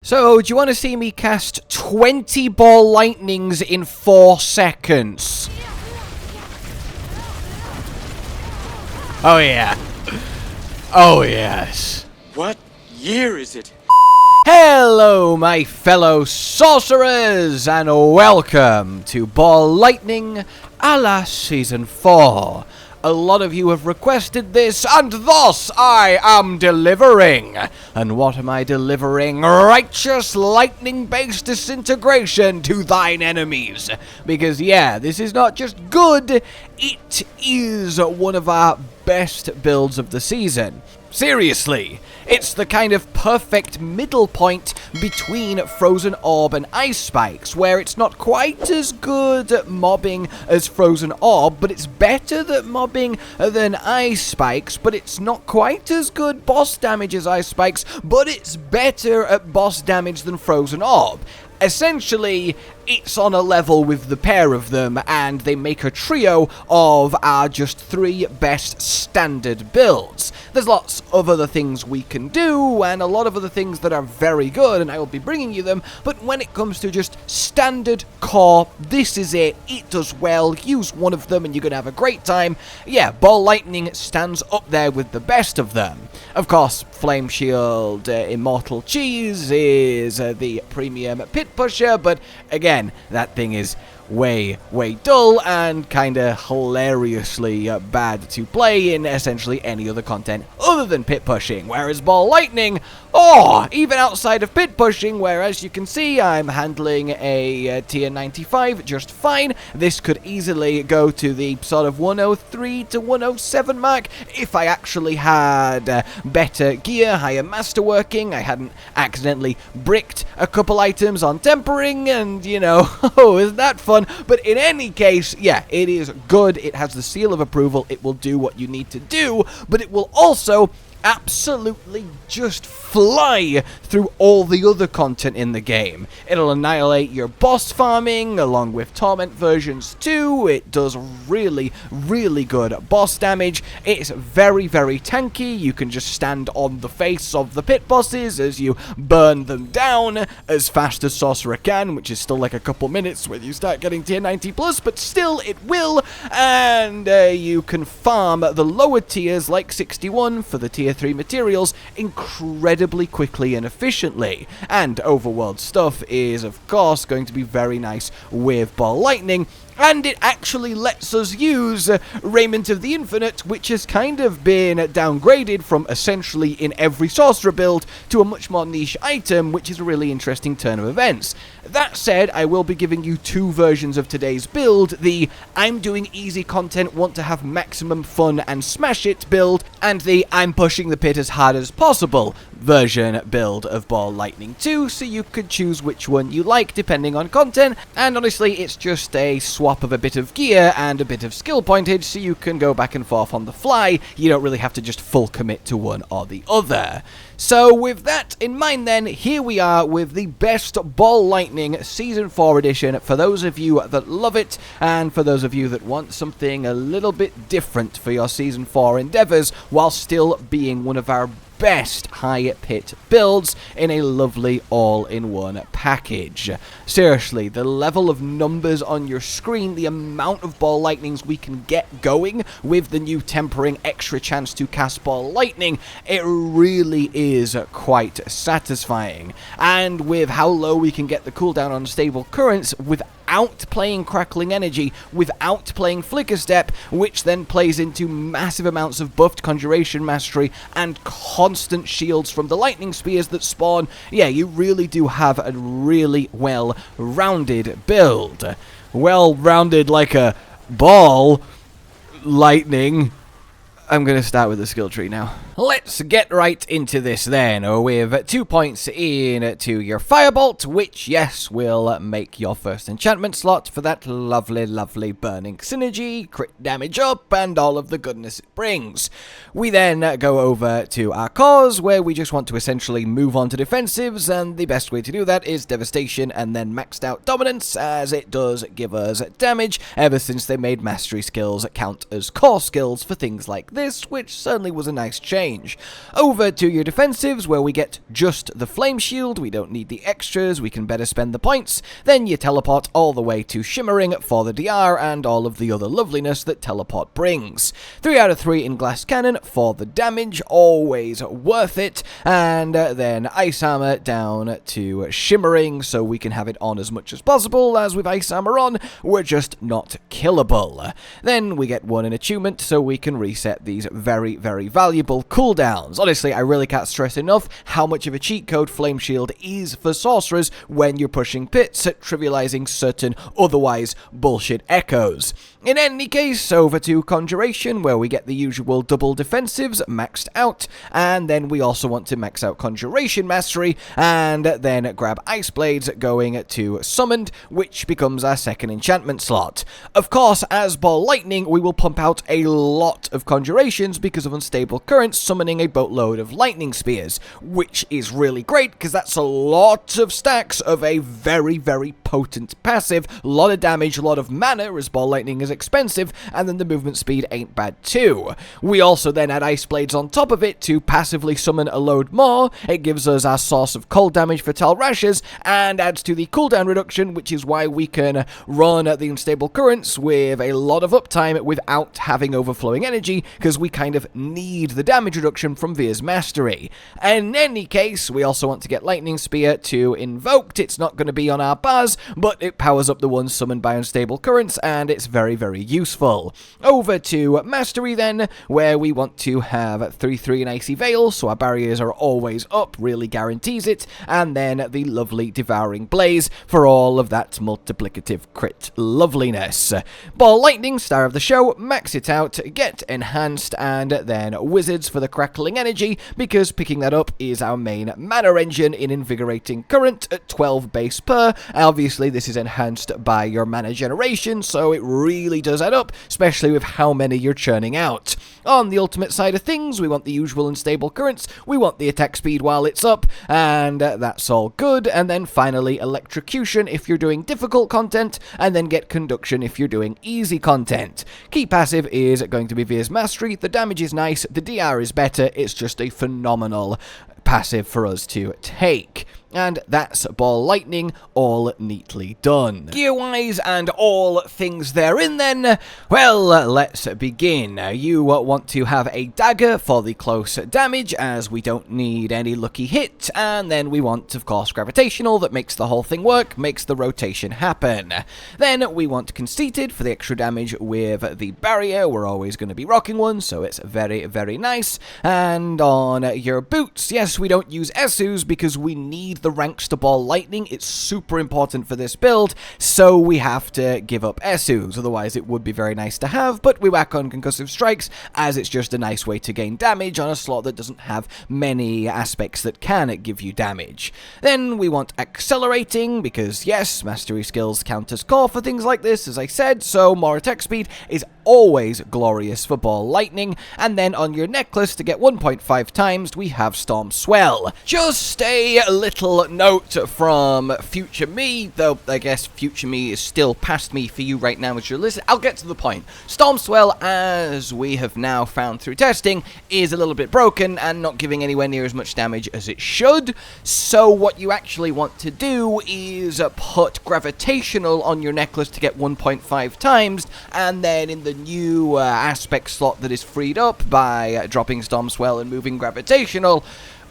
So, do you want to see me cast 20 ball lightnings in 4 seconds? Oh yeah. Oh yes. What year is it? Hello, my fellow sorcerers, and welcome to Ball Lightning a la Season 4. A lot of you have requested this, and thus I am delivering. And what am I delivering? Righteous lightning-based disintegration to thine enemies. Because yeah, this is not just good, it is one of our best builds of the season. Seriously, it's the kind of perfect middle point between Frozen Orb and Ice Spikes, where it's not quite as good at mobbing as Frozen Orb, but it's better at mobbing than Ice Spikes, but it's not quite as good boss damage as Ice Spikes, but it's better at boss damage than Frozen Orb. Essentially, it's on a level with the pair of them, and they make a trio of our just 3 best standard builds. There's lots of other things we can do, and a lot of other things that are very good, and I will be bringing you them, but when it comes to just standard core, this is it. It does well. Use one of them and you're going to have a great time. Yeah, Ball Lightning stands up there with the best of them. Of course, Flame Shield Immortal Cheese is the premium pit pusher, but again, that thing is way dull and kinda hilariously bad to play in essentially any other content other than pit pushing, whereas Ball Lightning, even outside of pit pushing, where as you can see I'm handling a tier 95 just fine. This could easily go to the sort of 103 to 107 mark if I actually had better gear, higher masterworking, I hadn't accidentally bricked a couple items on tempering, and you know, isn't that fun? But in any case, yeah, it is good. It has the seal of approval. It will do what you need to do, but it will also absolutely just fly through all the other content in the game. It'll annihilate your boss farming along with Torment versions 2. It does really good boss damage. It's very tanky. You can just stand on the face of the pit bosses as you burn them down as fast as Sorcerer can, which is still like a couple minutes when you start getting tier 90 plus, but still it will. And you can farm the lower tiers like 61 for the tier 3 materials incredibly quickly and efficiently. And overworld stuff is of course going to be very nice with Ball Lightning, and it actually lets us use Raiment of the Infinite, which has kind of been downgraded from essentially in every sorcerer build to a much more niche item, which is a really interesting turn of events. That said, I will be giving you 2 versions of today's build: the I'm doing easy content, want to have maximum fun and smash it build, and the I'm pushing the pit as hard as possible version build of Ball Lightning 2, so you could choose which one you like depending on content. And honestly, it's just a swap of a bit of gear and a bit of skill pointage, so you can go back and forth on the fly. You don't really have to just full commit to one or the other. So with that in mind then, here we are with the best Ball Lightning Season 4 edition for those of you that love it, and for those of you that want something a little bit different for your Season 4 endeavors, while still being one of our best high pit builds in a lovely all-in-one package. Seriously, the level of numbers on your screen, the amount of Ball Lightnings we can get going with the new tempering extra chance to cast Ball Lightning, it really is quite satisfying. And with how low we can get the cooldown on stable currents without playing Crackling Energy, without playing Flicker Step, which then plays into massive amounts of buffed Conjuration Mastery and constant shields from the Lightning Spears that spawn, yeah, you really do have a really well-rounded build. Well-rounded like a ball lightning. I'm going to start with the skill tree now. Let's get right into this then, with 2 points into your Firebolt, which, yes, will make your first enchantment slot for that lovely burning synergy, crit damage up, and all of the goodness it brings. We then go over to our cores, where we just want to essentially move on to defensives, and the best way to do that is Devastation and then maxed out Dominance, as it does give us damage, ever since they made Mastery skills count as core skills for things like this, which certainly was a nice change. Over to your defensives, where we get just the flame shield. We don't need the extras, we can better spend the points. Then you teleport all the way to shimmering for the DR and all of the other loveliness that teleport brings. 3 out of 3 in glass cannon for the damage, always worth it. And then ice armor down to shimmering, so we can have it on as much as possible, as with ice armor on, we're just not killable. Then we get one in attunement, so we can reset these very, very valuable cooldowns. Honestly, I really can't stress enough how much of a cheat code Flame Shield is for sorcerers when you're pushing pits, trivializing certain otherwise bullshit echoes. In any case, over to Conjuration, where we get the usual double defensives maxed out, and then we also want to max out Conjuration Mastery, and then grab Ice Blades going to Summoned, which becomes our second enchantment slot. Of course, as Ball Lightning, we will pump out a lot of Conjurations because of Unstable Currents summoning a boatload of Lightning Spears, which is really great because that's a lot of stacks of a very, very potent passive, a lot of damage, a lot of mana, as Ball Lightning is expensive, and then the movement speed ain't bad too. We also then add Ice Blades on top of it to passively summon a load more. It gives us our source of cold damage for Tal Rashes, and adds to the cooldown reduction, which is why we can run the Unstable Currents with a lot of uptime without having overflowing energy, because we kind of need the damage reduction from Veer's Mastery. In any case, we also want to get Lightning Spear to invoked. It's not going to be on our bars, but it powers up the ones summoned by Unstable Currents, and it's very, very useful. Over to Mastery then, where we want to have 3/3 and Icy Veil, so our barriers are always up, really guarantees it, and then the lovely Devouring Blaze for all of that multiplicative crit loveliness. Ball Lightning, star of the show, max it out, get Enhanced, and then Wizards for the Crackling Energy, because picking that up is our main mana engine in Invigorating Current at 12 base per. Obviously, this is enhanced by your mana generation, so it really does add up, especially with how many you're churning out. On the ultimate side of things, we want the usual Unstable Currents, we want the attack speed while it's up, and that's all good. And then finally, Electrocution if you're doing difficult content, and then get Conduction if you're doing easy content. Key passive is going to be Veer's Mastery. The damage is nice, the DR is better, it's just a phenomenal passive for us to take. And that's Ball Lightning, all neatly done. Gear-wise and all things therein then, well, let's begin. You want to have a dagger for the close damage, as we don't need any lucky hit, and then we want, of course, gravitational, that makes the whole thing work, makes the rotation happen. Then we want Conceited for the extra damage with the barrier. We're always going to be rocking one, so it's very, very nice. And on your boots, yes, we don't use Esus because we need the ranks to Ball Lightning. It's super important for this build, so we have to give up Esus. Otherwise, it would be very nice to have, but we whack on Concussive Strikes, as it's just a nice way to gain damage on a slot that doesn't have many aspects that can give you damage. Then we want Accelerating, because yes, Mastery skills count as core for things like this, as I said, so more attack speed is always glorious for Ball Lightning. And then on your necklace, to get 1.5 times, we have Storm Swell. Just a little note from future me, though I guess future me is still past me for you right now as you're listening. I'll get to the point. Storm Swell, as we have now found through testing, is a little bit broken and not giving anywhere near as much damage as it should. So what you actually want to do is put Gravitational on your necklace to get 1.5 times, and then in the new aspect slot that is freed up by dropping Storm Swell and moving Gravitational,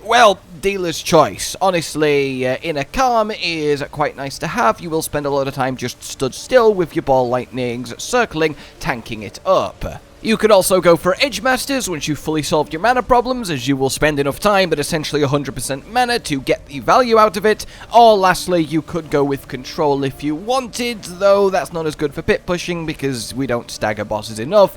well, dealer's choice. Honestly, Inner Calm is quite nice to have. You will spend a lot of time just stood still with your Ball Lightnings circling, tanking it up. You could also go for Edge Masters once you've fully solved your mana problems, as you will spend enough time but essentially 100% mana to get the value out of it. Or lastly, you could go with Control if you wanted, though that's not as good for pit pushing because we don't stagger bosses enough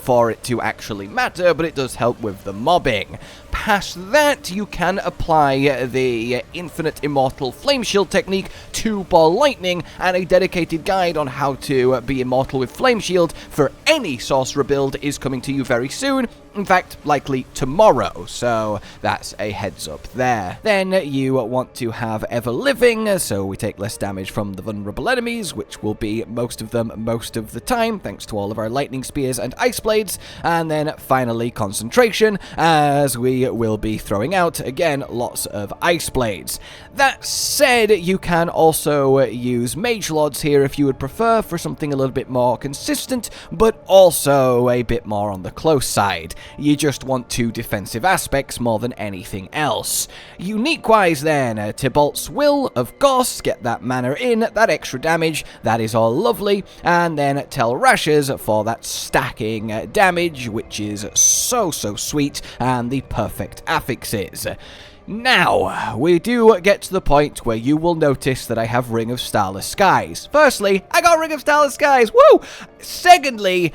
for it to actually matter, but it does help with the mobbing. Past that, you can apply the Infinite Immortal Flame Shield technique to Ball Lightning, and a dedicated guide on how to be immortal with Flame Shield for any Sorcerer build is coming to you very soon. In fact, likely tomorrow, so that's a heads up there. Then you want to have Ever Living, so we take less damage from the vulnerable enemies, which will be most of them most of the time, thanks to all of our lightning spears and ice blades. And then finally Concentration, as we will be throwing out, again, lots of ice blades. That said, you can also use Mage Lords here if you would prefer, for something a little bit more consistent, but also a bit more on the close side. You just want 2 defensive aspects more than anything else. Unique-wise then, Tybalt's Will, of course, get that mana in, that extra damage, that is all lovely, and then Telrash's for that stacking damage, which is so sweet, and the perfect affixes. Now, we do get to the point where you will notice that I have Ring of Starless Skies. Firstly, I got Ring of Starless Skies, woo! Secondly,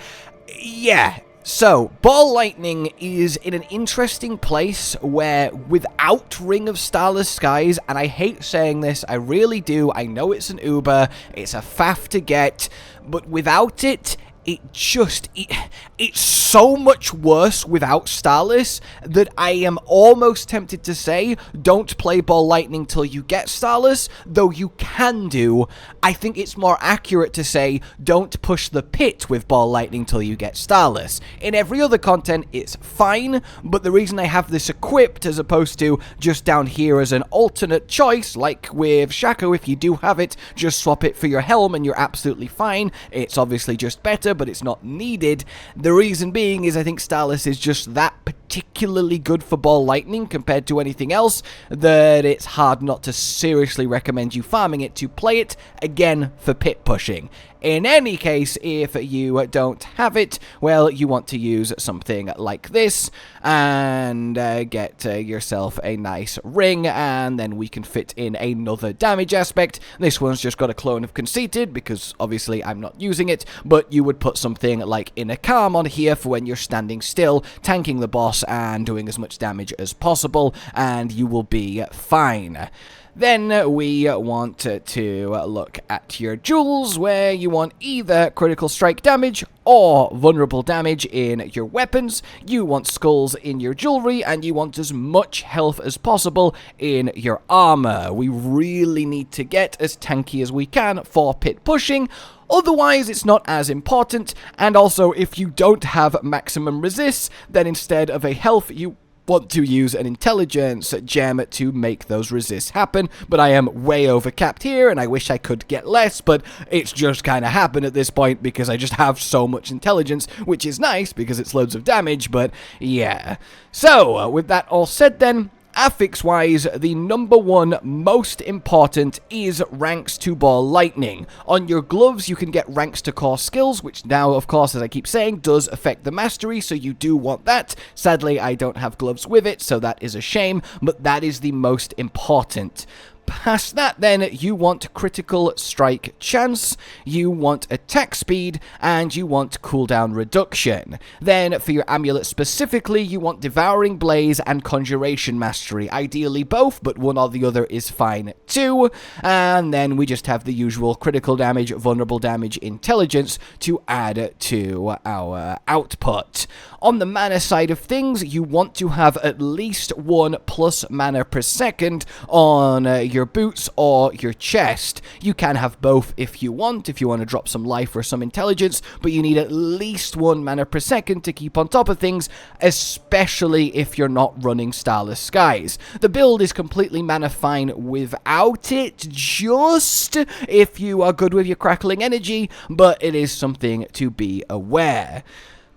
yeah, so, Ball Lightning is in an interesting place where without Ring of Starless Skies, and I hate saying this, I really do, I know it's an Uber, it's a faff to get, but without it, it's so much worse without Starless that I am almost tempted to say, don't play Ball Lightning till you get Starless, though you can do. I think it's more accurate to say, don't push the pit with Ball Lightning till you get Starless. In every other content, it's fine, but the reason I have this equipped as opposed to just down here as an alternate choice, like with Shaco, if you do have it, just swap it for your helm and you're absolutely fine. It's obviously just better, but it's not needed. The reason being is I think Starless is just that particularly good for Ball Lightning compared to anything else that it's hard not to seriously recommend you farming it to play it, again, for pit pushing. In any case, if you don't have it, well, you want to use something like this and get yourself a nice ring, and then we can fit in another damage aspect. This one's just got a clone of Conceited because obviously I'm not using it, but you would put something like Inner Calm on here for when you're standing still, tanking the boss and doing as much damage as possible, and you will be fine. Then we want to look at your jewels, where you want either critical strike damage or vulnerable damage in your weapons. You want skulls in your jewelry, and you want as much health as possible in your armor. We really need to get as tanky as we can for pit pushing. Otherwise, it's not as important, and also if you don't have maximum resist, then instead of a health, you want to use an intelligence gem to make those resists happen, but I am way overcapped here, and I wish I could get less, but it's just kind of happened at this point because I just have so much intelligence, which is nice because it's loads of damage, but yeah. So, with that all said then, Affix-wise, the number one most important is ranks to Ball Lightning. On your gloves, you can get ranks to core skills, which now, of course, as I keep saying, does affect the mastery, so you do want that. Sadly, I don't have gloves with it, so that is a shame, but that is the most important. Past that, then, you want critical strike chance, you want attack speed, and you want cooldown reduction. Then, for your amulet specifically, you want Devouring Blaze and Conjuration Mastery. Ideally both, but one or the other is fine too. And then we just have the usual critical damage, vulnerable damage, intelligence to add to our output. On the mana side of things, you want to have at least 1 plus mana per second on your boots or your chest. You can have both if you want to drop some life or some intelligence, but you need at least 1 mana per second to keep on top of things, especially if you're not running Starless Skies. The build is completely mana fine without it, just if you are good with your crackling energy, but it is something to be aware.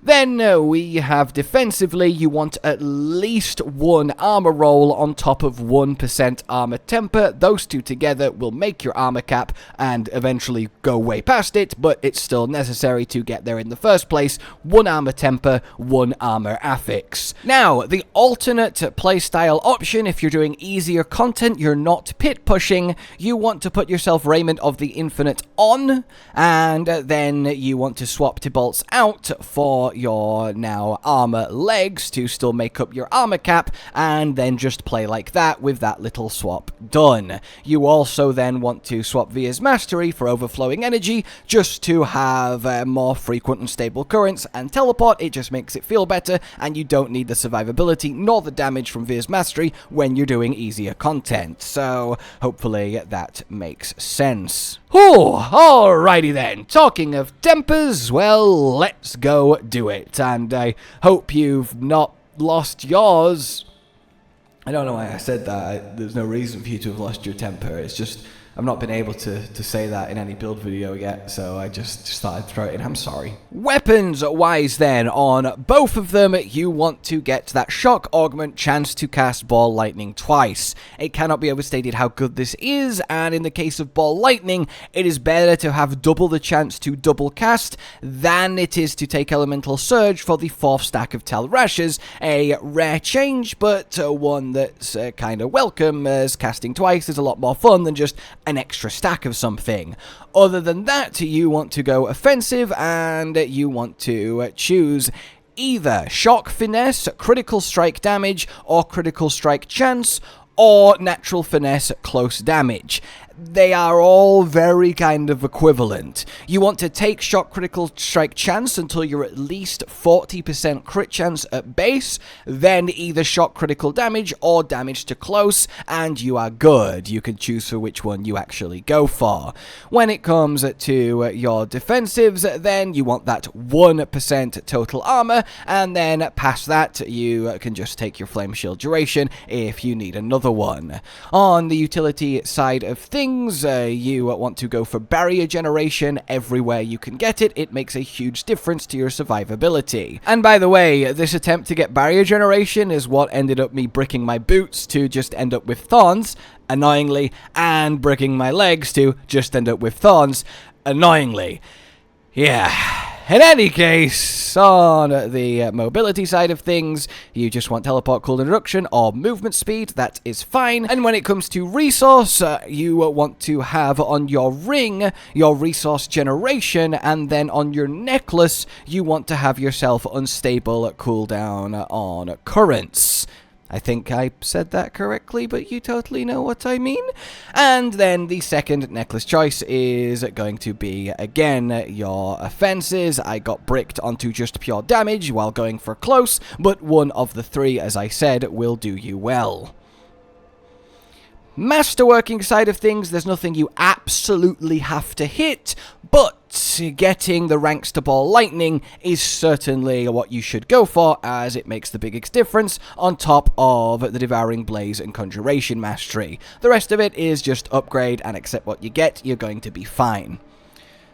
Then we have defensively, you want at least 1 armor roll on top of 1% armor temper. Those two together will make your armor cap and eventually go way past it, but it's still necessary to get there in the first place. 1 armor temper, 1 armor affix. Now, the alternate playstyle option, if you're doing easier content, you're not pit pushing, you want to put yourself Raiment of the Infinite on, and then you want to swap Tybalt's out for for your now armor legs to still make up your armor cap, and then just play like that with that little swap done. You also then want to swap Via's Mastery for overflowing energy, just to have more frequent and stable currents, and teleport. It just makes it feel better, and you don't need the survivability nor the damage from Via's Mastery when you're doing easier content. So hopefully that makes sense. Alrighty then, talking of tempers, well, let's go do it, and I hope you've not lost yours. I don't know why I said that. There's no reason for you to have lost your temper. It's just I've not been able to say that in any build video yet, so I just thought I'd throw it in. I'm sorry. Weapons-wise then, on both of them, you want to get that shock augment chance to cast Ball Lightning twice. It cannot be overstated how good this is, and in the case of Ball Lightning, it is better to have double the chance to double cast than it is to take Elemental Surge for the 4th stack of Talrashas. A rare change, but one that's kind of welcome, as casting twice is a lot more fun than just an extra stack of something. Other than that, you want to go offensive, and you want to choose either Shock Finesse, Critical Strike Damage, or Critical Strike Chance, or Natural Finesse Close Damage. They are all very kind of equivalent. You want to take Shock Critical Strike Chance until you're at least 40% crit chance at base, then either Shock Critical Damage or Damage to Close, and you are good. You can choose for which one you actually go for. When it comes to your defensives, then you want that 1% total armor, and then past that, you can just take your Flame Shield duration if you need another one. On the utility side of things, you want to go for barrier generation everywhere you can get it. It makes a huge difference to your survivability. And by the way, this attempt to get barrier generation is what ended up me bricking my boots to just end up with thorns, annoyingly, and bricking my legs to just end up with thorns, annoyingly. Yeah. In any case, on the mobility side of things, you just want teleport, cooldown reduction, or movement speed. That is fine. And when it comes to resource, you want to have on your ring your resource generation, and then on your necklace, you want to have yourself unstable cooldown on currents. I think I said that correctly, but you totally know what I mean. And then the second necklace choice is going to be, again, your offenses. I got bricked onto just pure damage while going for close, but one of the three, as I said, will do you well. Masterworking side of things, there's nothing you absolutely have to hit, but getting the ranks to Ball Lightning is certainly what you should go for, as it makes the biggest difference on top of the Devouring Blaze and Conjuration Mastery. The rest of it is just upgrade and accept what you get, you're going to be fine.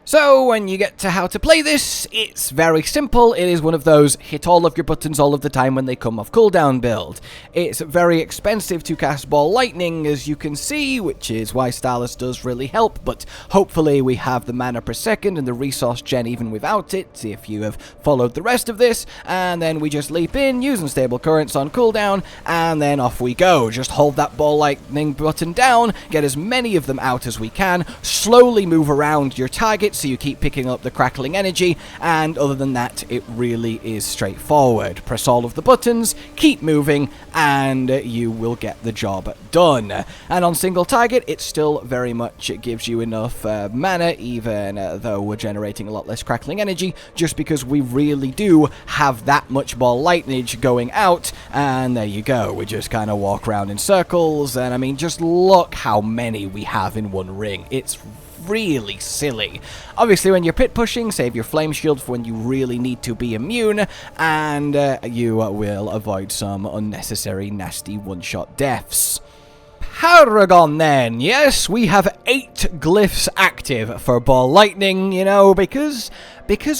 So, when you get to how to play this, it's very simple. It is one of those hit all of your buttons all of the time when they come off cooldown build. It's very expensive to cast Ball Lightning, as you can see, which is why Starless does really help, but hopefully we have the mana per second and the resource gen even without it, if you have followed the rest of this, and then we just leap in, use unstable currents on cooldown, and then off we go. Just hold that Ball Lightning button down, get as many of them out as we can, slowly move around your target, so you keep picking up the crackling energy, and other than that, it really is straightforward. Press all of the buttons, keep moving, and you will get the job done. And on single target, it still very much gives you enough mana, even though we're generating a lot less crackling energy, just because we really do have that much Ball Lightning going out, and there you go. We just kind of walk around in circles, and I mean, just look how many we have in one ring. It's really silly. Obviously, when you're pit pushing, save your flame shield for when you really need to be immune, and you will avoid some unnecessary nasty one-shot deaths. Paragon then, yes, we have 8 glyphs active for Ball Lightning, you know, because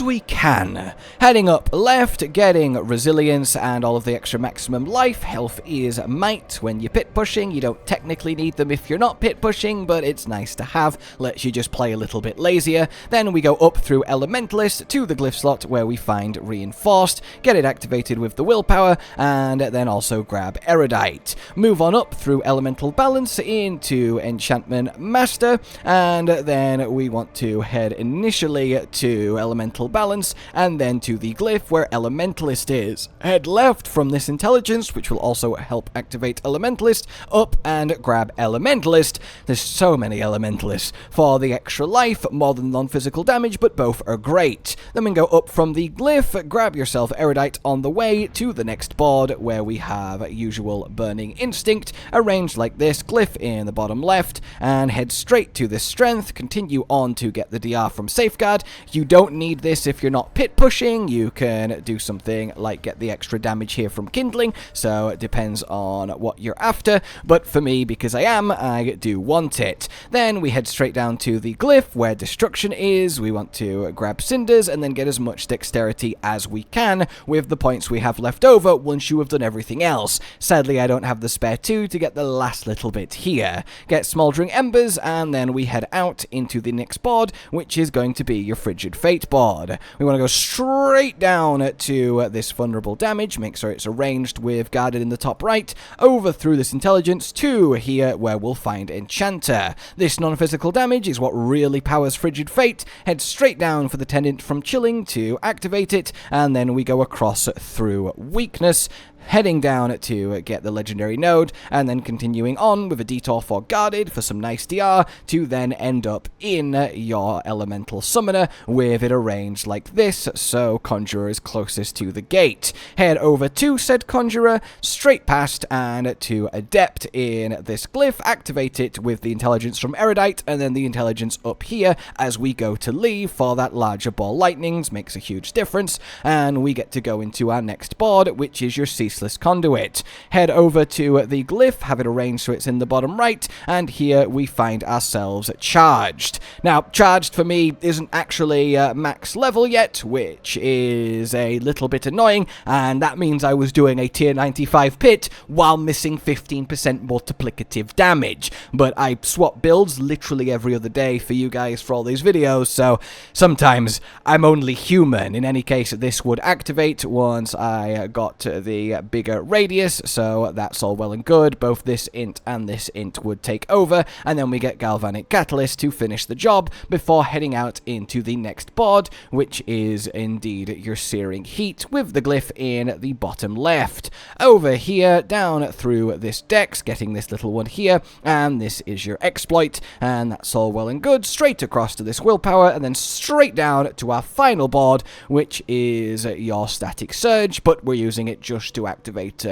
we can. Heading up left, getting resilience and all of the extra maximum life. Health is might. When you're pit pushing, you don't technically need them if you're not pit pushing, but it's nice to have. Lets you just play a little bit lazier. Then we go up through Elementalist to the glyph slot where we find Reinforced, get it activated with the willpower, and then also grab Erudite. Move on up through Elemental Balance into Enchantment Master, and then we want to head initially to Elemental elemental balance, and then to the glyph where elementalist is. Head left from this intelligence, which will also help activate elementalist, up and grab elementalist. There's so many elementalists for the extra life, more than non-physical damage, but both are great. Then we go up from the glyph, grab yourself erudite on the way to the next board where we have usual burning instinct, arranged like this, glyph in the bottom left, and head straight to this strength, continue on to get the DR from safeguard. You don't need this if you're not pit pushing, you can do something like get the extra damage here from kindling, so it depends on what you're after, but for me, because I do want it. Then we head straight down to the glyph where destruction is. We want to grab cinders and then get as much dexterity as we can with the points we have left over once you have done everything else. Sadly, I don't have the spare 2 to get the last little bit here. Get smoldering embers, and then we head out into the next board, which is going to be your frigid fate board. We want to go straight down to this vulnerable damage, make sure it's arranged with guarded in the top right, over through this intelligence to here where we'll find enchanter. This non-physical damage is what really powers frigid fate. Head straight down for the tendant from chilling to activate it, and then we go across through weakness, heading down to get the legendary node, and then continuing on with a detour for guarded for some nice DR, to then end up in your elemental summoner with it arranged like this, so conjurer is closest to the gate. Head over to said conjurer, straight past, and to adept in this glyph, activate it with the intelligence from erudite, and then the intelligence up here as we go to leave for that larger ball lightnings, makes a huge difference, and we get to go into our next board, which is your ceaseless conduit. Head over to the glyph, have it arranged so it's in the bottom right, and here we find ourselves charged. Now, charged for me isn't actually max level yet, which is a little bit annoying, and that means I was doing a tier 95 pit while missing 15% multiplicative damage. But I swap builds literally every other day for you guys for all these videos, so sometimes I'm only human. In any case, this would activate once I got the bigger radius, so that's all well and good. Both this int and this int would take over, and then we get Galvanic Catalyst to finish the job before heading out into the next board, which is indeed your Searing Heat with the glyph in the bottom left. Over here, down through this dex, getting this little one here, and this is your exploit, and that's all well and good. Straight across to this willpower, and then straight down to our final board, which is your Static Surge, but we're using it just to activate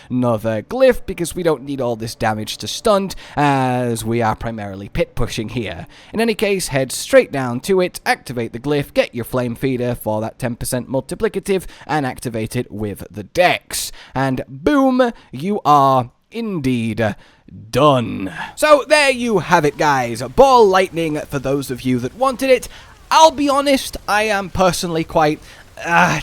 another glyph because we don't need all this damage to stunned, as we are primarily pit pushing here. In any case, head straight down to it, activate the glyph, get your flame feeder for that 10% multiplicative, and activate it with the dex. And boom, you are indeed done. So there you have it, guys. Ball lightning for those of you that wanted it. I'll be honest, I am personally quite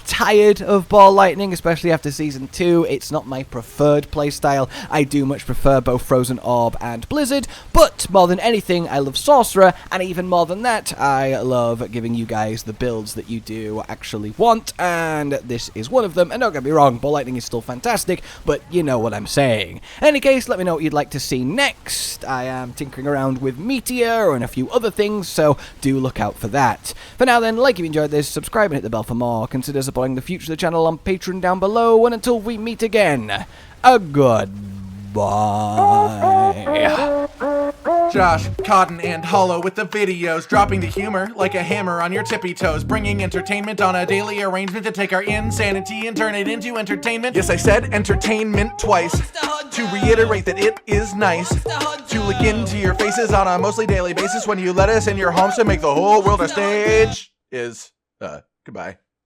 tired of ball lightning, especially after season 2. It's not my preferred playstyle. I do much prefer both Frozen Orb and Blizzard, but more than anything, I love Sorcerer, and even more than that, I love giving you guys the builds that you do actually want, and this is one of them. And don't get me wrong, ball lightning is still fantastic, but you know what I'm saying. In any case, let me know what you'd like to see next. I am tinkering around with Meteor and a few other things, so do look out for that. For now then, like if you enjoyed this, subscribe and hit the bell for more. Consider supporting the future of the channel on Patreon down below, and until we meet again, a goodbye. Josh, Cotton, and Hollow with the videos, dropping the humor like a hammer on your tippy toes, bringing entertainment on a daily arrangement to take our insanity and turn it into entertainment. Yes, I said entertainment twice, to reiterate that it is nice to look into your faces on a mostly daily basis when you let us in your homes to make the whole world a stage. Goodbye.